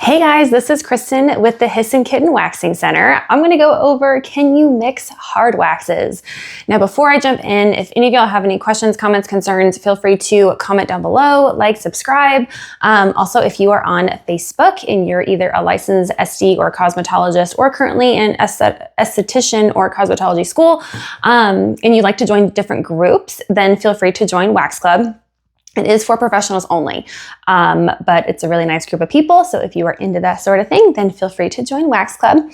Hey guys, this is Kristen with the Hiss'n Kitten Waxing Center. I'm gonna go over, can you mix hard waxes? Now, before I jump in, if any of y'all have any questions, comments, concerns, feel free to comment down below, like, subscribe. Also, if you are on Facebook and you're either a licensed SD or cosmetologist or currently in esthetician or cosmetology school, and you'd like to join different groups, then feel free to join Wax Club. It is for professionals only, but it's a really nice group of people. So if you are into that sort of thing, then feel free to join Wax Club.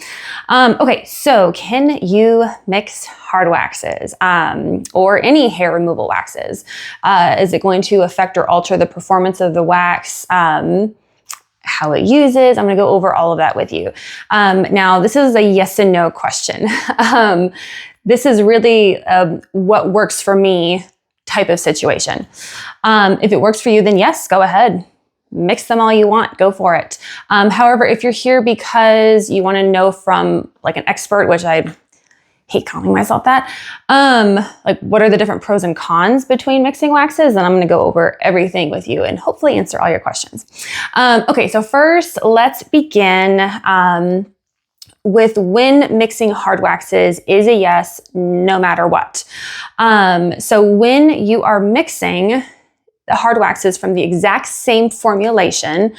Okay, so can you mix hard waxes or any hair removal waxes? Is it going to affect or alter the performance of the wax? How it uses? I'm gonna go over all of that with you. Now, this is a yes and no question. This is really what works for me type of situation. If it works for you, then yes, go ahead. Mix them all you want, go for it. However, if you're here because you wanna know from like an expert, which I hate calling myself that, like what are the different pros and cons between mixing waxes, then I'm gonna go over everything with you and hopefully answer all your questions. Okay, so first let's begin with when mixing hard waxes is a yes, no matter what. So when you are mixing the hard waxes from the exact same formulation,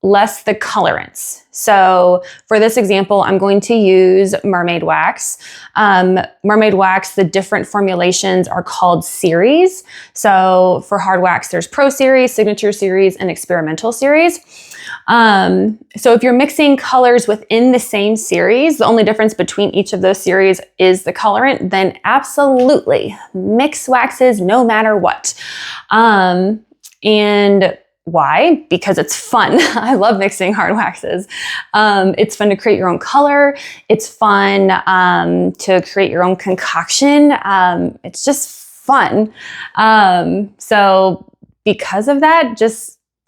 less the colorants. So for this example, I'm going to use Mermaid Wax. Mermaid Wax, the different formulations are called series. So for hard wax, there's Pro Series, Signature Series, and Experimental Series. So if you're mixing colors within the same series, the only difference between each of those series is the colorant, then absolutely mix waxes no matter what. And why? Because it's fun. I love mixing hard waxes. It's fun to create your own color. It's fun to create your own concoction. It's just fun. So because of that,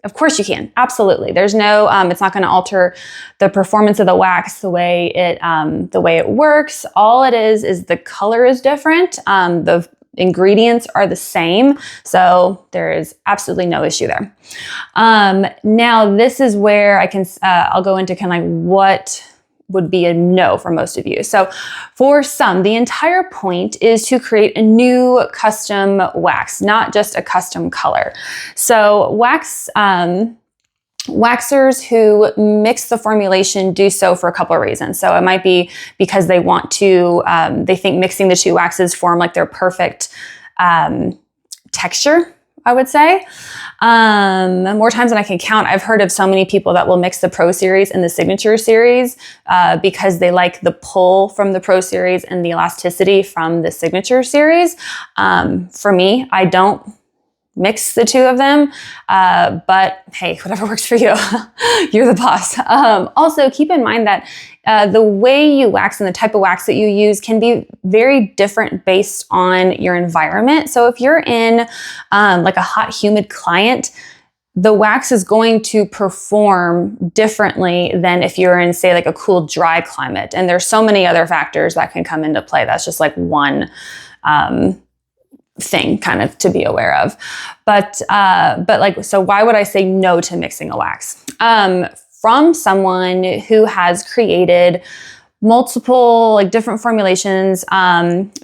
of course you can. Absolutely. There's no, it's not going to alter the performance of the wax the way it works. All it is the color is different. The ingredients are the same. So there is absolutely no issue there. Now this is where I'll go into kind of like what would be a no for most of you. So for some, the entire point is to create a new custom wax, not just a custom color. So waxers who mix the formulation do so for a couple of reasons. So it might be because they want to, they think mixing the two waxes form like their perfect texture, I would say. More times than I can count, I've heard of so many people that will mix the Pro Series and the Signature Series because they like the pull from the Pro Series and the elasticity from the Signature Series. For me, I don't mix the two of them, but hey, whatever works for you. You're the boss. Also, keep in mind that the way you wax and the type of wax that you use can be very different based on your environment. So if you're in like a hot, humid client, the wax is going to perform differently than if you're in, say, like a cool, dry climate. And there's so many other factors that can come into play. That's just like one thing kind of to be aware of. But like, so why would I say no to mixing a wax? From someone who has created multiple like different formulations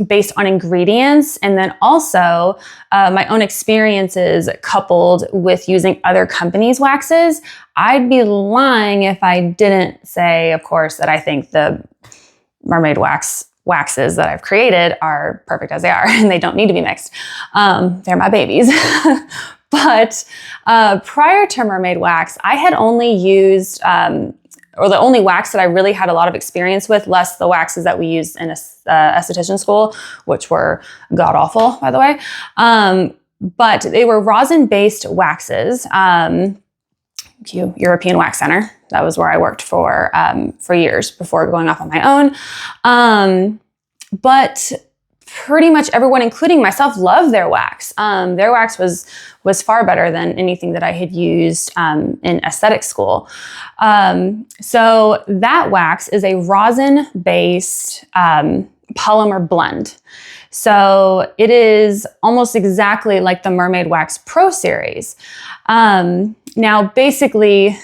based on ingredients, and then also my own experiences coupled with using other companies' waxes, I'd be lying if I didn't say, of course, that I think the Mermaid waxes that I've created are perfect as they are and they don't need to be mixed. They're my babies. But prior to Mermaid Wax, I had only used, or the only wax that I really had a lot of experience with, less the waxes that we used in esthetician school, which were god-awful, by the way. But they were rosin-based waxes. European Wax Center. That was where I worked for years before going off on my own. But pretty much everyone, including myself, loved their wax. Their wax was far better than anything that I had used in aesthetic school. So that wax is a rosin-based polymer blend. So it is almost exactly like the Mermaid Wax Pro Series. Now, basically,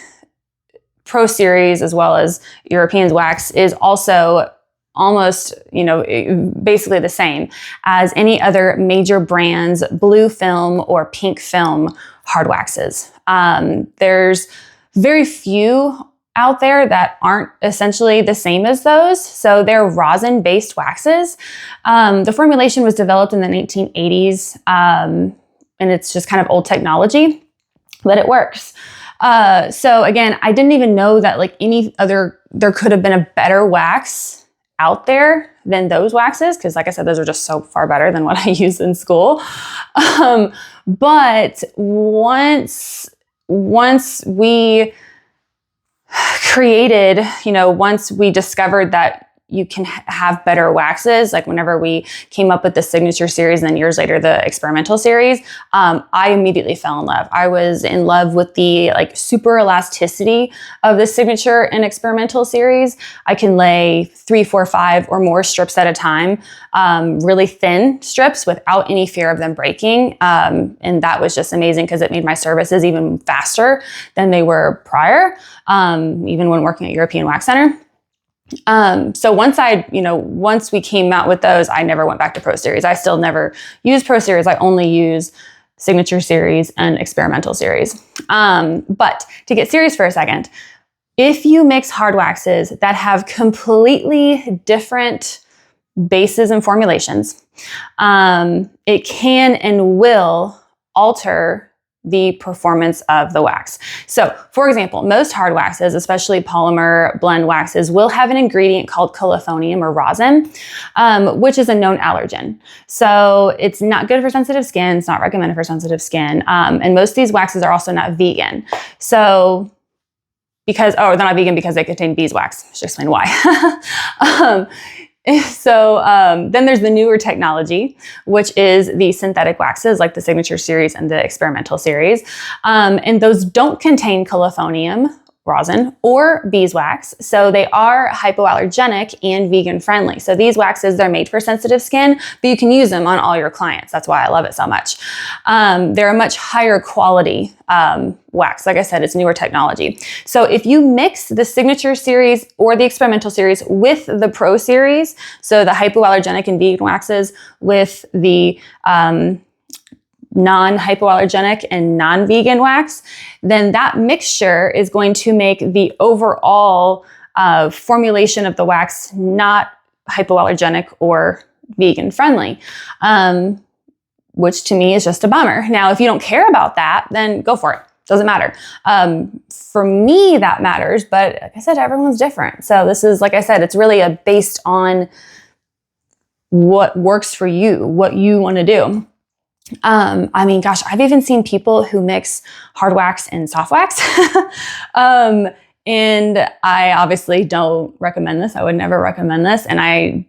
Pro Series as well as European wax is also almost, basically the same as any other major brands, blue film or pink film hard waxes. There's very few out there that aren't essentially the same as those. So they're rosin-based waxes. The formulation was developed in the 1980s, and it's just kind of old technology, but it works. So again, I didn't even know that there could have been a better wax out there than those waxes, because like I said, those are just so far better than what I used in school. But once we created, once we discovered that you can have better waxes, like whenever we came up with the signature series and then years later the experimental series, I immediately fell in love. I was in love with the super elasticity of the signature and experimental series. I can lay 3, 4, 5 or more strips at a time, really thin strips without any fear of them breaking. And that was just amazing because it made my services even faster than they were prior, even when working at European Wax Center. So once we came out with those, I never went back to Pro Series. I still never use Pro Series. I only use Signature Series and Experimental Series. But to get serious for a second, if you mix hard waxes that have completely different bases and formulations, it can and will alter the performance of the wax. So for example, most hard waxes, especially polymer blend waxes, will have an ingredient called colophonium or rosin, which is a known allergen. So it's not good for sensitive skin. It's not recommended for sensitive skin. And most of these waxes are also not vegan. So they're not vegan because they contain beeswax. I should explain why. Then there's the newer technology, which is the synthetic waxes like the Signature Series and the Experimental Series. And those don't contain colophonium, rosin, or beeswax. So they are hypoallergenic and vegan friendly. So these waxes, they're made for sensitive skin, but you can use them on all your clients. That's why I love it so much. They're a much higher quality wax. Like I said, it's newer technology. So if you mix the Signature Series or the Experimental Series with the Pro Series, so the hypoallergenic and vegan waxes with the non-hypoallergenic and non-vegan wax, then that mixture is going to make the overall formulation of the wax not hypoallergenic or vegan friendly, which to me is just a bummer. Now, if you don't care about that, then go for it. Doesn't matter. For me, that matters, but like I said, everyone's different. So this is, like I said, it's really based on what works for you, what you want to do. I've even seen people who mix hard wax and soft wax. And I obviously don't recommend this. I would never recommend this. And I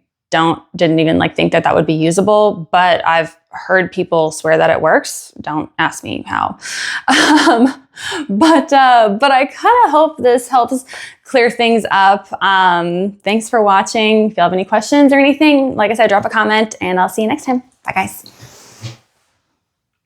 didn't even think that would be usable, but I've heard people swear that it works. Don't ask me how. But I kind of hope this helps clear things up. Thanks for watching. If you have any questions or anything, like I said, drop a comment and I'll see you next time. Bye guys.